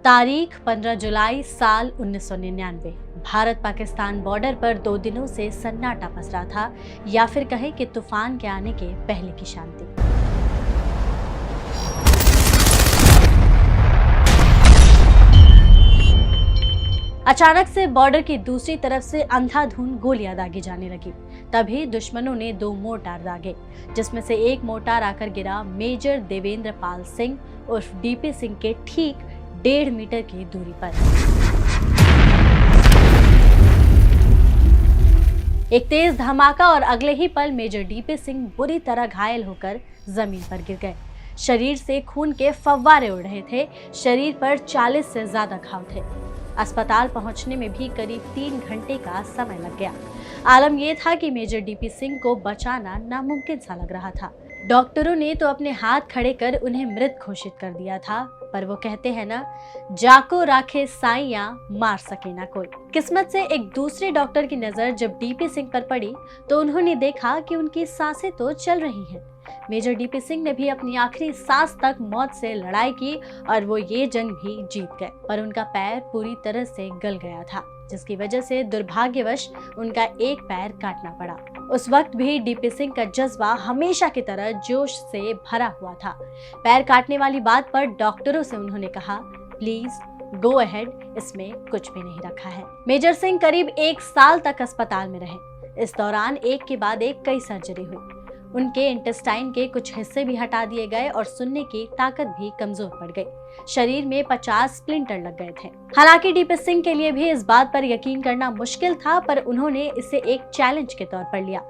तारीख 15 जुलाई साल 1999। भारत पाकिस्तान बॉर्डर पर 2 दिनों से सन्नाटा पसरा था, या फिर कहें कि तूफान के आने के पहले की शांति। अचानक से बॉर्डर की दूसरी तरफ से अंधाधुंध गोलियां दागी जाने लगी। तभी दुश्मनों ने 2 मोर्टार दागे, जिसमें से एक मोर्टार आकर गिरा मेजर देवेंद्र पाल सिंह उर्फ डीपी सिंह के ठीक 1.5 मीटर की दूरी पर। एक तेज धमाका और अगले ही पल मेजर डीपी सिंह बुरी तरह घायल होकर जमीन पर गिर गए। शरीर से खून के फव्वारे उड़ रहे थे। शरीर पर 40 से ज्यादा घाव थे। अस्पताल पहुंचने में भी करीब 3 घंटे का समय लग गया। आलम यह था कि मेजर डीपी सिंह को बचाना नामुमकिन सा लग रहा था। डॉक्टरों ने तो अपने हाथ खड़े कर उन्हें मृत घोषित कर दिया था, पर वो कहते हैं ना, जाको राखे साइयां मार सके ना कोई। किस्मत से एक दूसरे डॉक्टर की नजर जब डीपी सिंह पर पड़ी तो उन्होंने देखा कि उनकी सांसें तो चल रही हैं। मेजर डीपी सिंह ने भी अपनी आखिरी सांस तक मौत से लड़ाई की और वो ये जंग भी जीत गए, पर उनका पैर पूरी तरह से गल गया था, जिसकी वजह से दुर्भाग्यवश उनका एक पैर काटना पड़ा। उस वक्त भी डीपी सिंह का जज्बा हमेशा की तरह जोश से भरा हुआ था। पैर काटने वाली बात पर डॉक्टरों से उन्होंने कहा, प्लीज गो अहेड, इसमें कुछ भी नहीं रखा है। मेजर सिंह करीब 1 साल तक अस्पताल में रहे। इस दौरान एक के बाद एक कई सर्जरी हुई। उनके इंटेस्टाइन के कुछ हिस्से भी हटा दिए गए और सुनने की ताकत भी कमजोर पड़ गई। शरीर में 50 स्प्लिंटर लग गए थे। हालांकि डीपी सिंह के लिए भी इस बात पर यकीन करना मुश्किल था, पर उन्होंने इसे एक चैलेंज के तौर पर लिया।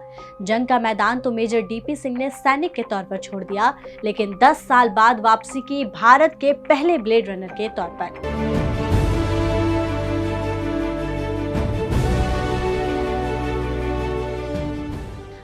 जंग का मैदान तो मेजर डीपी सिंह ने सैनिक के तौर पर छोड़ दिया, लेकिन 10 साल बाद वापसी की भारत के पहले ब्लेड रनर के तौर पर।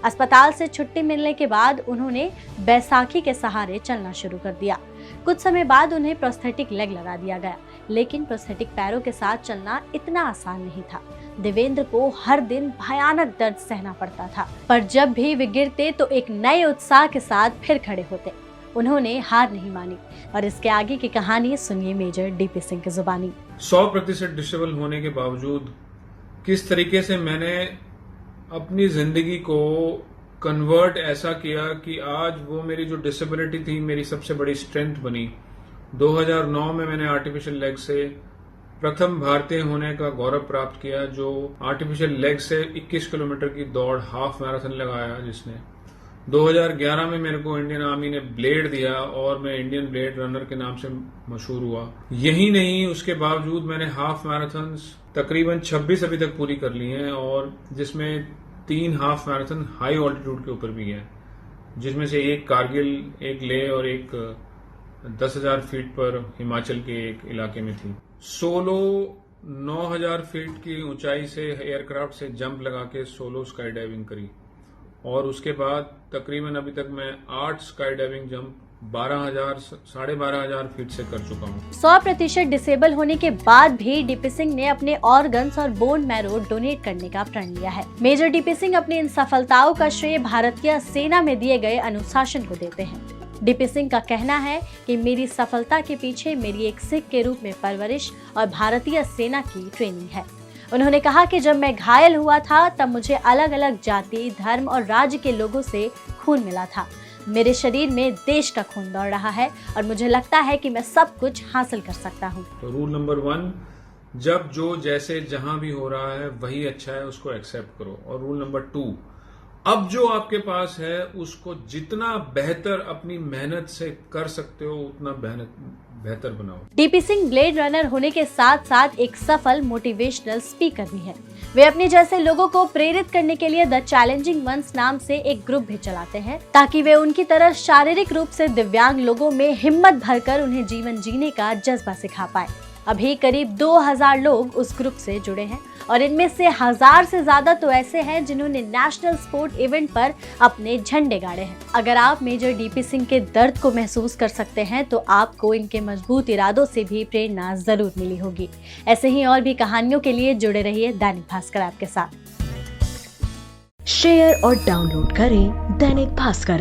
अस्पताल से छुट्टी मिलने के बाद उन्होंने बैसाखी के सहारे चलना शुरू कर दिया। कुछ समय बाद उन्हें प्रोस्थेटिक लेग लगा दिया गया, लेकिन प्रोस्थेटिक पैरों के साथ चलना इतना आसान नहीं था। देवेंद्र को हर दिन भयानक दर्द सहना पड़ता था, पर जब भी वे गिरते तो एक नए उत्साह के साथ फिर खड़े होते। उन्होंने हार नहीं मानी और इसके आगे की कहानी सुनिए मेजर डीपी सिंह की जुबानी। 100% डिसेबल होने के बावजूद किस तरीके से मैंने अपनी जिंदगी को कन्वर्ट ऐसा किया कि आज वो मेरी जो डिसेबिलिटी थी मेरी सबसे बड़ी स्ट्रेंथ बनी। 2009 में मैंने आर्टिफिशियल लेग से प्रथम भारतीय होने का गौरव प्राप्त किया, जो आर्टिफिशियल लेग से 21 किलोमीटर की दौड़ हाफ मैराथन लगाया जिसने। 2011 में मेरे को इंडियन आर्मी ने ब्लेड दिया और मैं इंडियन ब्लेड रनर के नाम से मशहूर हुआ। यही नहीं, उसके बावजूद मैंने हाफ मैराथन तकरीबन 26 अभी तक पूरी कर ली हैं, और जिसमें 3 हाफ मैराथन हाई ऑल्टीट्यूड के ऊपर भी है, जिसमें से एक कारगिल, एक लेह और एक 10,000 फीट पर हिमाचल के एक इलाके में थी। सोलो 9,000 फीट की ऊंचाई से एयरक्राफ्ट से जंप लगा के सोलो स्काई डाइविंग करी, और उसके बाद तकरीबन अभी तक मैं 8 स्काई डाइविंग जंप 12,000 फीट से कर चुका हूँ। 100% डिसेबल होने के बाद भी डीपी सिंह ने अपने ऑर्गन्स और बोन मैरो डोनेट करने का प्रण लिया है। मेजर डीपी सिंह अपनी इन सफलताओं का श्रेय भारतीय सेना में दिए गए अनुशासन को देते हैं। डीपी सिंह का कहना है कि मेरी सफलता के पीछे मेरी एक सिख के रूप में परवरिश और भारतीय सेना की ट्रेनिंग है। उन्होंने कहा कि जब मैं घायल हुआ था तब मुझे अलग अलग जाति, धर्म और राज्य के लोगों से खून मिला था। मेरे शरीर में देश का खून दौड़ रहा है और मुझे लगता है कि मैं सब कुछ हासिल कर सकता हूँ। तो रूल नंबर 1, जब जो जैसे जहां भी हो रहा है वही अच्छा है, उसको एक्सेप्ट करो। और रूल नंबर 2, अब जो आपके पास है उसको जितना बेहतर अपनी मेहनत से कर सकते हो उतना बेहतर बनाओ। डीपी सिंह ब्लेड रनर होने के साथ साथ एक सफल मोटिवेशनल स्पीकर भी हैं। वे अपने जैसे लोगों को प्रेरित करने के लिए द चैलेंजिंग वंस नाम से एक ग्रुप भी चलाते हैं, ताकि वे उनकी तरह शारीरिक रूप से दिव्यांग लोगों में हिम्मत भरकर उन्हें जीवन जीने का जज्बा सिखा पाए। अभी करीब 2000 लोग उस ग्रुप से जुड़े हैं और इनमें से 1000 से ज्यादा तो ऐसे हैं जिन्होंने नेशनल स्पोर्ट इवेंट पर अपने झंडे गाड़े हैं। अगर आप मेजर डीपी सिंह के दर्द को महसूस कर सकते हैं तो आपको इनके मजबूत इरादों से भी प्रेरणा जरूर मिली होगी। ऐसे ही और भी कहानियों के लिए जुड़े रहिए दैनिक भास्कर ऐप के साथ। शेयर और डाउनलोड करें दैनिक भास्कर ऐप।